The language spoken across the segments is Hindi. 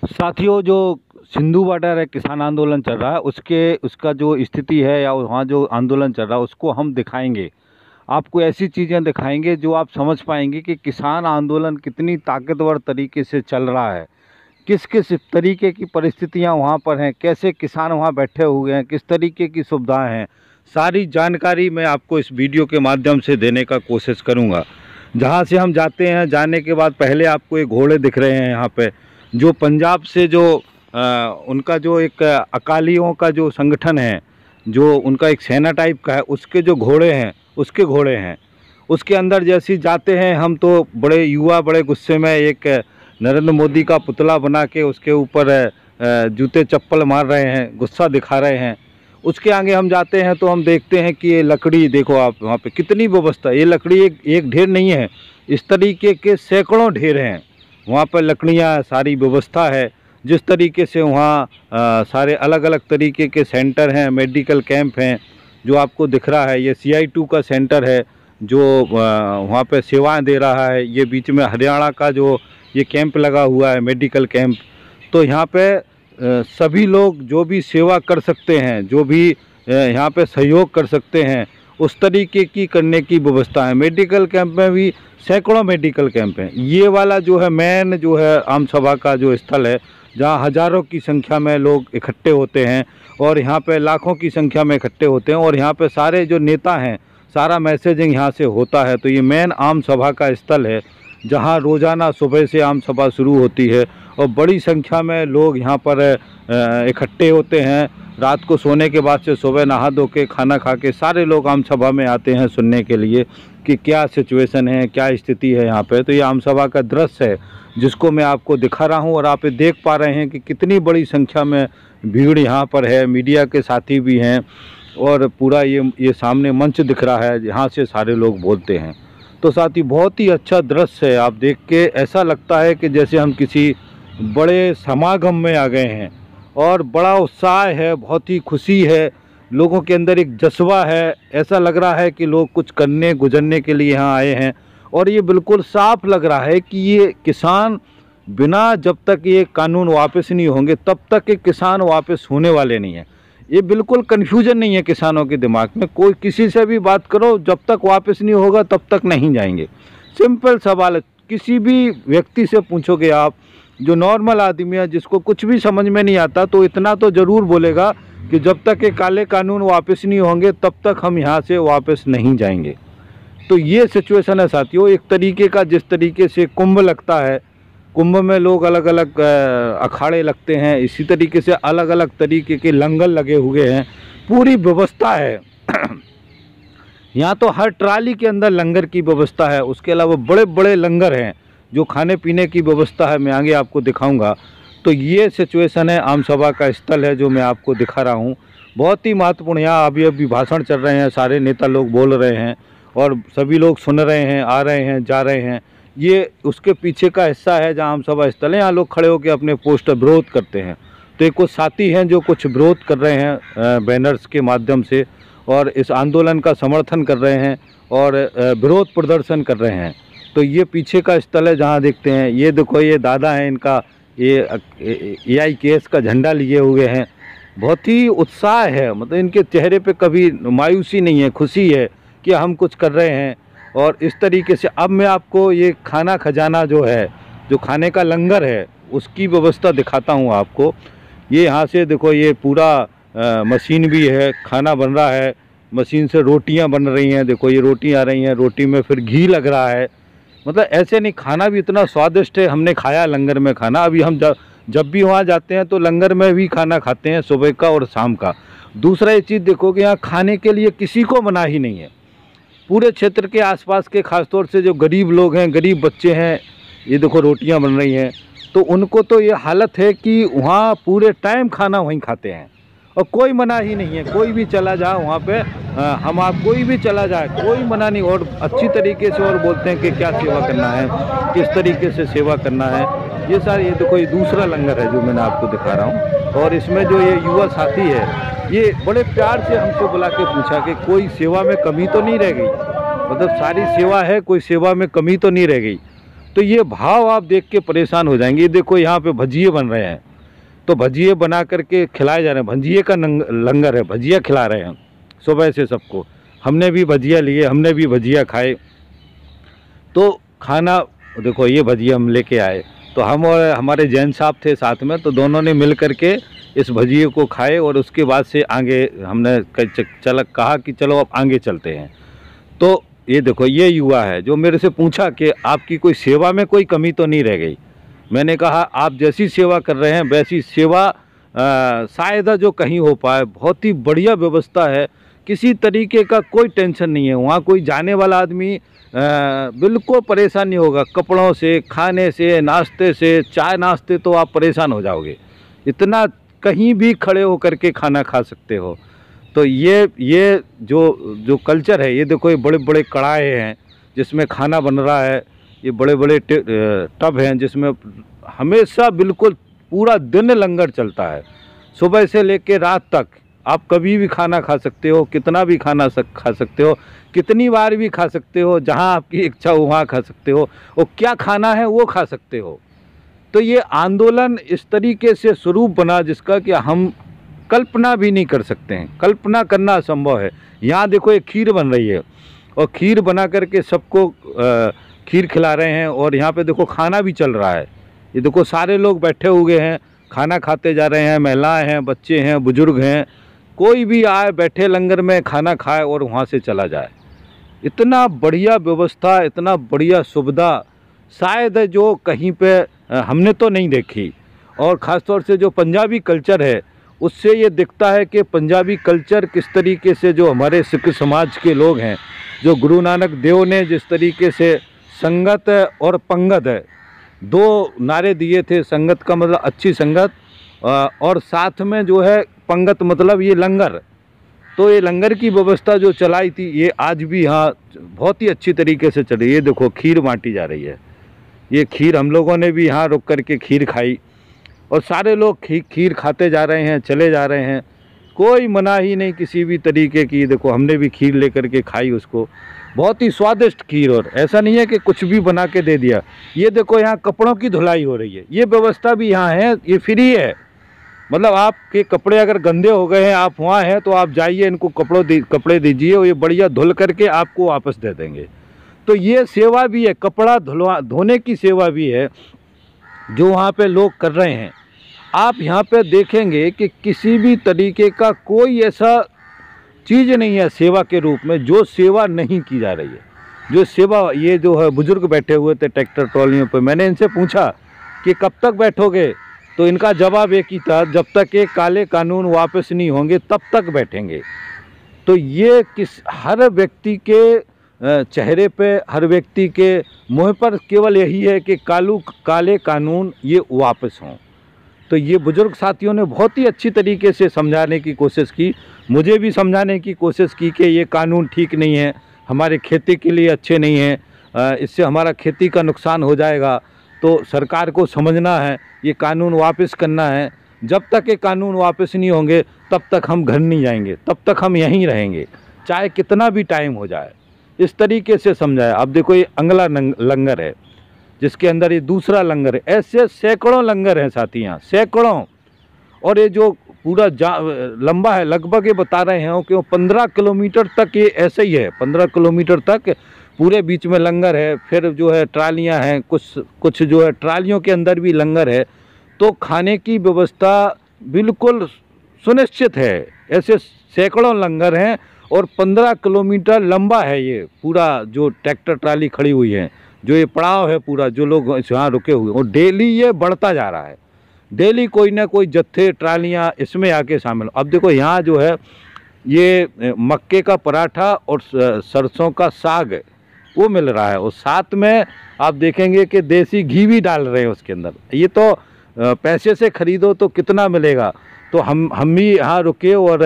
साथियों, जो सिंधु बॉर्डर है किसान आंदोलन चल रहा है, उसका जो स्थिति है या वहाँ जो आंदोलन चल रहा है उसको हम दिखाएंगे। आपको ऐसी चीज़ें दिखाएंगे जो आप समझ पाएंगे कि किसान आंदोलन कितनी ताकतवर तरीके से चल रहा है, किस किस तरीके की परिस्थितियाँ वहाँ पर हैं, कैसे किसान वहाँ बैठे हुए हैं, किस तरीके की सुविधाएं हैं। सारी जानकारी मैं आपको इस वीडियो के माध्यम से देने का कोशिश करूँगा। जहाँ से हम जाते हैं, जाने के बाद पहले आपको एक घोड़े दिख रहे हैं यहाँ पे, जो पंजाब से जो उनका जो एक अकालियों का जो संगठन है, जो उनका एक सेना टाइप का है, उसके जो घोड़े हैं उसके घोड़े हैं। उसके अंदर जैसे जाते हैं हम तो बड़े युवा बड़े गुस्से में एक नरेंद्र मोदी का पुतला बना के उसके ऊपर जूते चप्पल मार रहे हैं, गुस्सा दिखा रहे हैं। उसके आगे हम जाते हैं तो हम देखते हैं कि ये लकड़ी देखो आप, वहाँ पे कितनी व्यवस्था। ये लकड़ी एक ढेर नहीं है, इस तरीके के सैकड़ों ढेर हैं वहाँ पर लकड़ियाँ, सारी व्यवस्था है। जिस तरीके से वहाँ सारे अलग अलग तरीके के सेंटर हैं, मेडिकल कैंप हैं, जो आपको दिख रहा है ये CI2 का सेंटर है जो वहाँ पे सेवाएं दे रहा है। ये बीच में हरियाणा का जो ये कैंप लगा हुआ है, मेडिकल कैंप। तो यहाँ पे सभी लोग जो भी सेवा कर सकते हैं, जो भी यहाँ पे सहयोग कर सकते हैं, उस तरीके की करने की व्यवस्था है। मेडिकल कैंप में भी सैकड़ों मेडिकल कैंप हैं। ये वाला जो है मेन जो है आम सभा का जो स्थल है, जहाँ हज़ारों की संख्या में लोग इकट्ठे होते हैं और यहाँ पे लाखों की संख्या में इकट्ठे होते हैं और यहाँ पे सारे जो नेता हैं, सारा मैसेजिंग यहाँ से होता है। तो ये मेन आम सभा का स्थल है, जहाँ रोज़ाना सुबह से आम सभा शुरू होती है और बड़ी संख्या में लोग यहाँ पर इकट्ठे होते हैं। रात को सोने के बाद से सुबह नहा धो के खाना खा के सारे लोग आम सभा में आते हैं सुनने के लिए कि क्या सिचुएशन है, क्या स्थिति है यहाँ पे। तो ये आम सभा का दृश्य है जिसको मैं आपको दिखा रहा हूँ और आप देख पा रहे हैं कि कितनी बड़ी संख्या में भीड़ यहाँ पर है। मीडिया के साथी भी हैं और पूरा ये सामने मंच दिख रहा है जहाँ से सारे लोग बोलते हैं। तो साथी, बहुत ही अच्छा दृश्य है। आप देख के ऐसा लगता है कि जैसे हम किसी बड़े समागम में आ गए हैं और बड़ा उत्साह है, बहुत ही खुशी है, लोगों के अंदर एक जज्बा है। ऐसा लग रहा है कि लोग कुछ करने गुजरने के लिए यहाँ आए हैं और ये बिल्कुल साफ लग रहा है कि ये किसान बिना, जब तक ये कानून वापस नहीं होंगे तब तक ये किसान वापस होने वाले नहीं है। ये बिल्कुल कन्फ्यूजन नहीं है किसानों के दिमाग में। कोई किसी से भी बात करो, जब तक वापस नहीं होगा तब तक नहीं जाएंगे। सिंपल सवाल है, किसी भी व्यक्ति से पूछोगे आप, जो नॉर्मल आदमी है जिसको कुछ भी समझ में नहीं आता, तो इतना तो ज़रूर बोलेगा कि जब तक ये काले कानून वापस नहीं होंगे तब तक हम यहाँ से वापस नहीं जाएंगे। तो ये सिचुएशन है साथियों। एक तरीके का जिस तरीके से कुंभ लगता है, कुंभ में लोग अलग अलग अखाड़े लगते हैं, इसी तरीके से अलग अलग तरीके के लंगर लगे हुए हैं, पूरी व्यवस्था है। यहाँ तो हर ट्राली के अंदर लंगर की व्यवस्था है। उसके अलावा बड़े बड़े लंगर हैं जो खाने पीने की व्यवस्था है, मैं आगे आपको दिखाऊंगा। तो ये सिचुएशन है, आम सभा का स्थल है जो मैं आपको दिखा रहा हूँ। बहुत ही महत्वपूर्ण। यहाँ अभी भाषण चल रहे हैं, सारे नेता लोग बोल रहे हैं और सभी लोग सुन रहे हैं, आ रहे हैं, जा रहे हैं। ये उसके पीछे का हिस्सा है जहाँ आम सभा स्थल है। यहाँ लोग खड़े होकर अपने पोस्टर विरोध करते हैं। तो एक कुछ साथी हैं जो कुछ विरोध कर रहे हैं बैनर्स के माध्यम से और इस आंदोलन का समर्थन कर रहे हैं और विरोध प्रदर्शन कर रहे हैं। तो ये पीछे का स्थल है जहाँ देखते हैं, ये देखो ये दादा हैं, इनका ये AIKS का झंडा लिए हुए हैं। बहुत ही उत्साह है, मतलब इनके चेहरे पे कभी मायूसी नहीं है, खुशी है कि हम कुछ कर रहे हैं। और इस तरीके से अब मैं आपको ये खाना खजाना जो है, जो खाने का लंगर है, उसकी व्यवस्था दिखाता हूँ आपको। ये यहाँ से देखो, ये पूरा मशीन भी है, खाना बन रहा है, मशीन से रोटियाँ बन रही हैं। देखो ये रोटी आ रही हैं, रोटी में फिर घी लग रहा है। मतलब ऐसे नहीं, खाना भी इतना स्वादिष्ट है। हमने खाया लंगर में खाना। अभी हम जब भी वहाँ जाते हैं तो लंगर में भी खाना खाते हैं, सुबह का और शाम का। दूसरा ये चीज़ देखो कि यहाँ खाने के लिए किसी को मनाही नहीं है। पूरे क्षेत्र के आसपास के खासतौर से जो गरीब लोग हैं, गरीब बच्चे हैं, ये देखो रोटियां बन रही हैं, तो उनको तो ये हालत है कि वहाँ पूरे टाइम खाना वहीं खाते हैं और कोई मना ही नहीं है। कोई भी चला जाए वहाँ पे, हम आप कोई भी चला जाए, कोई मना नहीं। और अच्छी तरीके से और बोलते हैं कि क्या सेवा करना है, किस तरीके से सेवा करना है। ये सारे, ये देखो ये दूसरा लंगर है जो मैंने आपको दिखा रहा हूँ। और इसमें जो ये युवा साथी है, ये बड़े प्यार से हमसे बुला के पूछा कि कोई सेवा में कमी तो नहीं रह गई, मतलब सारी सेवा है, कोई सेवा में कमी तो नहीं रह गई। तो ये भाव आप देख के परेशान हो जाएंगे। देखो यहाँ पे भजिए बन रहे हैं, तो भजिए बना करके खिलाए जा रहे हैं, भजिए का लंगर है, भजिया खिला रहे हैं सुबह से सबको। हमने भी भजिया लिए, हमने भी भजिया खाए। तो खाना देखो, ये भजिया हम लेके आए, तो हम और हमारे जैन साहब थे साथ में, तो दोनों ने मिल करके इस भजिए को खाए और उसके बाद से आगे हमने कहा कि चलो अब आगे चलते हैं। तो ये देखो, ये युवा है जो मेरे से पूछा कि आपकी कोई सेवा में कोई कमी तो नहीं रह गई। मैंने कहा आप जैसी सेवा कर रहे हैं वैसी सेवा शायद जो कहीं हो पाए। बहुत ही बढ़िया व्यवस्था है, किसी तरीके का कोई टेंशन नहीं है। वहाँ कोई जाने वाला आदमी बिल्कुल परेशान नहीं होगा। कपड़ों से, खाने से, नाश्ते से, चाय नाश्ते तो आप परेशान हो जाओगे, इतना कहीं भी खड़े होकर के खाना खा सकते हो। तो ये जो कल्चर है, ये देखो, ये बड़े बड़े कढ़ाई हैं जिसमें खाना बन रहा है, ये बड़े बड़े टब हैं जिसमें हमेशा बिल्कुल पूरा दिन लंगर चलता है। सुबह से लेकर रात तक आप कभी भी खाना खा सकते हो, कितना भी खाना खा सकते हो, कितनी बार भी खा सकते हो, जहां आपकी इच्छा हो वहाँ खा सकते हो, और क्या खाना है वो खा सकते हो। तो ये आंदोलन इस तरीके से स्वरूप बना जिसका कि हम कल्पना भी नहीं कर सकते हैं, कल्पना करना असंभव है। यहाँ देखो, एक खीर बन रही है और खीर बना करके सबको खीर खिला रहे हैं, और यहाँ पे देखो खाना भी चल रहा है। ये देखो सारे लोग बैठे हुए हैं, खाना खाते जा रहे हैं, महिलाएं हैं, बच्चे हैं, बुजुर्ग हैं, कोई भी आए बैठे लंगर में खाना खाए और वहाँ से चला जाए। इतना बढ़िया व्यवस्था, इतना बढ़िया सुविधा शायद जो कहीं पे हमने तो नहीं देखी। और ख़ास तौर से जो पंजाबी कल्चर है उससे ये दिखता है कि पंजाबी कल्चर किस तरीके से, जो हमारे सिख समाज के लोग हैं, जो गुरु नानक देव ने जिस तरीके से संगत और पंगत है, दो नारे दिए थे। संगत का मतलब अच्छी संगत, और साथ में जो है पंगत मतलब ये लंगर। तो ये लंगर की व्यवस्था जो चलाई थी, ये आज भी यहाँ बहुत ही अच्छी तरीके से चल रही है। ये देखो खीर बांटी जा रही है, ये खीर हम लोगों ने भी यहाँ रुक करके खीर खाई, और सारे लोग खीर खाते जा रहे हैं, चले जा रहे हैं, कोई मना ही नहीं किसी भी तरीके की। देखो हमने भी खीर लेकर के खाई उसको, बहुत ही स्वादिष्ट खीर। और ऐसा नहीं है कि कुछ भी बना के दे दिया। ये देखो यहाँ कपड़ों की धुलाई हो रही है, ये व्यवस्था भी यहाँ है, ये फ्री है। मतलब आपके कपड़े अगर गंदे हो गए हैं, आप वहाँ हैं, तो आप जाइए, इनको कपड़े दीजिए और ये बढ़िया धुल करके आपको वापस दे देंगे। तो ये सेवा भी है, कपड़ा धोने की सेवा भी है जो वहाँ पे लोग कर रहे हैं। आप यहाँ पे देखेंगे कि किसी भी तरीके का कोई ऐसा चीज़ नहीं है सेवा के रूप में जो सेवा नहीं की जा रही है। जो सेवा, ये जो है बुजुर्ग बैठे हुए थे ट्रैक्टर ट्रॉलियों पे, मैंने इनसे पूछा कि कब तक बैठोगे, तो इनका जवाब एक ही था, जब तक ये काले कानून वापस नहीं होंगे तब तक बैठेंगे। तो ये हर व्यक्ति के चेहरे पे, हर व्यक्ति के मुँह पर केवल यही है कि काले कानून ये वापस हों। तो ये बुजुर्ग साथियों ने बहुत ही अच्छी तरीके से समझाने की कोशिश की, मुझे भी समझाने की कोशिश की कि ये कानून ठीक नहीं है, हमारे खेती के लिए अच्छे नहीं हैं, इससे हमारा खेती का नुकसान हो जाएगा। तो सरकार को समझना है, ये कानून वापस करना है। जब तक ये कानून वापस नहीं होंगे तब तक हम घर नहीं जाएंगे, तब तक हम यहीं रहेंगे, चाहे कितना भी टाइम हो जाए। इस तरीके से समझाया। अब देखो ये अगला लंगर है जिसके अंदर ये दूसरा लंगर है। ऐसे सैकड़ों लंगर हैं साथी यहाँ, सैकड़ों। और ये जो पूरा लंबा है, लगभग ये बता रहे हैं कि 15 किलोमीटर तक ये ऐसे ही है। 15 किलोमीटर तक पूरे बीच में लंगर है। फिर जो है ट्रालियाँ हैं, कुछ जो है ट्रालियों के अंदर भी लंगर है। तो खाने की व्यवस्था बिल्कुल सुनिश्चित है। ऐसे सैकड़ों लंगर हैं और 15 किलोमीटर लंबा है ये पूरा जो ट्रैक्टर ट्राली खड़ी हुई है, जो ये पड़ाव है पूरा, जो लोग यहाँ रुके हुए। और डेली ये बढ़ता जा रहा है, डेली कोई ना कोई जत्थे ट्रालियाँ इसमें आके शामिल। अब देखो यहाँ जो है ये मक्के का पराठा और सरसों का साग वो मिल रहा है, और साथ में आप देखेंगे कि देसी घी भी डाल रहे हैं उसके अंदर। ये तो पैसे से ख़रीदो तो कितना मिलेगा। तो हम भी यहाँ रुके और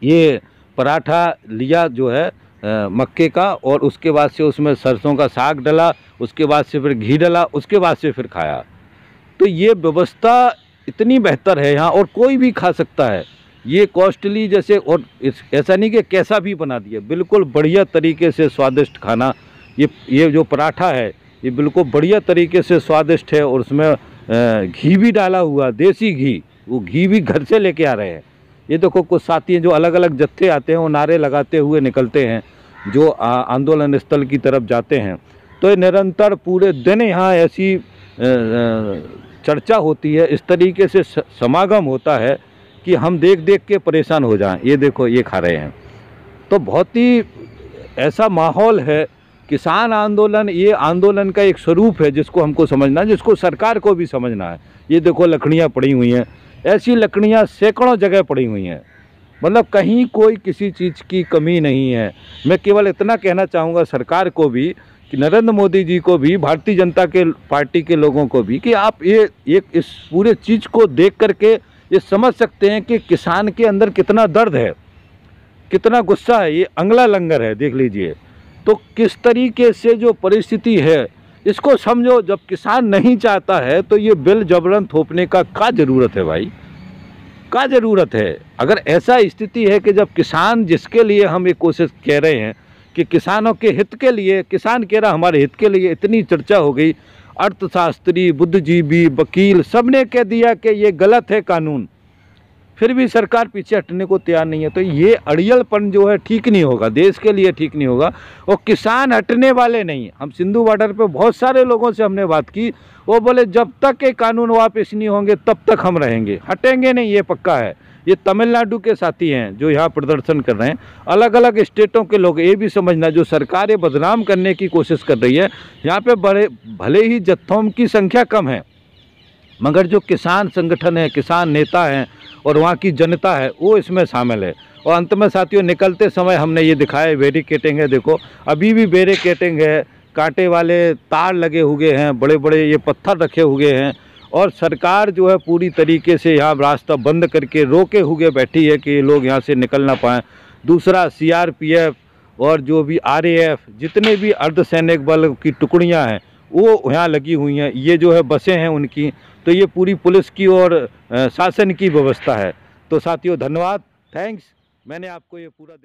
ये पराठा लिया जो है मक्के का, और उसके बाद से उसमें सरसों का साग डाला, उसके बाद से फिर घी डाला, उसके बाद से फिर खाया। तो ये व्यवस्था इतनी बेहतर है यहाँ, और कोई भी खा सकता है। ये कॉस्टली जैसे, और ऐसा नहीं कि कैसा भी बना दिया, बिल्कुल बढ़िया तरीके से स्वादिष्ट खाना। ये जो पराठा है ये बिल्कुल बढ़िया तरीके से स्वादिष्ट है, और उसमें घी भी डाला हुआ, देसी घी, वो घी भी घर से लेके आ रहे हैं। ये देखो कुछ साथी हैं जो अलग अलग जत्थे आते हैं, वो नारे लगाते हुए निकलते हैं जो आंदोलन स्थल की तरफ जाते हैं। तो ये निरंतर पूरे दिन यहाँ ऐसी चर्चा होती है, इस तरीके से समागम होता है कि हम देख देख के परेशान हो जाएं। ये देखो ये खा रहे हैं, तो बहुत ही ऐसा माहौल है। किसान आंदोलन ये आंदोलन का एक स्वरूप है जिसको हमको समझना है, जिसको सरकार को भी समझना है। ये देखो लकड़ियाँ पड़ी हुई हैं, ऐसी लकड़ियाँ सैकड़ों जगह पड़ी हुई हैं, मतलब कहीं कोई किसी चीज़ की कमी नहीं है। मैं केवल इतना कहना चाहूँगा सरकार को भी, कि नरेंद्र मोदी जी को भी, भारतीय जनता के पार्टी के लोगों को भी, कि आप ये इस पूरे चीज़ को देख करके ये समझ सकते हैं कि किसान के अंदर कितना दर्द है, कितना गुस्सा है। ये अंगला लंगर है, देख लीजिए। तो किस तरीके से जो परिस्थिति है इसको समझो। जब किसान नहीं चाहता है तो ये बिल जबरन थोपने का क्या ज़रूरत है भाई, क्या ज़रूरत है? अगर ऐसा स्थिति है कि जब किसान, जिसके लिए हम ये कोशिश कह रहे हैं कि किसानों के हित के लिए, किसान कह रहा हमारे हित के लिए, इतनी चर्चा हो गई, अर्थशास्त्री, बुद्धिजीवी, वकील, सब ने कह दिया कि ये गलत है कानून, फिर भी सरकार पीछे हटने को तैयार नहीं है। तो ये अड़ियलपन जो है ठीक नहीं होगा, देश के लिए ठीक नहीं होगा। और किसान हटने वाले नहीं। हम सिंधु बॉर्डर पे बहुत सारे लोगों से हमने बात की, वो बोले जब तक ये कानून वापस नहीं होंगे तब तक हम रहेंगे, हटेंगे नहीं, ये पक्का है। ये तमिलनाडु के साथी हैं जो यहाँ प्रदर्शन कर रहे हैं, अलग अलग स्टेटों के लोग। ये भी समझना, जो सरकार ये बदनाम करने की कोशिश कर रही है, यहाँ पे भले ही जत्थों की संख्या कम है, मगर जो किसान संगठन है, किसान नेता हैं और वहाँ की जनता है, वो इसमें शामिल है। और अंत में साथियों, निकलते समय हमने ये दिखाया, बैरिकेटिंग है, देखो अभी भी बैरिकेटिंग है, कांटे वाले तार लगे हुए हैं, बड़े बड़े ये पत्थर रखे हुए हैं, और सरकार जो है पूरी तरीके से यहाँ रास्ता बंद करके रोके हुए बैठी है कि ये लोग यहाँ से निकल ना पाएँ। दूसरा, CRPF और जो भी RAF, जितने भी अर्धसैनिक बल की टुकड़ियाँ हैं वो यहाँ लगी हुई हैं। ये जो है बसें हैं उनकी, तो ये पूरी पुलिस की और शासन की व्यवस्था है। तो साथियों धन्यवाद, थैंक्स। मैंने आपको ये पूरा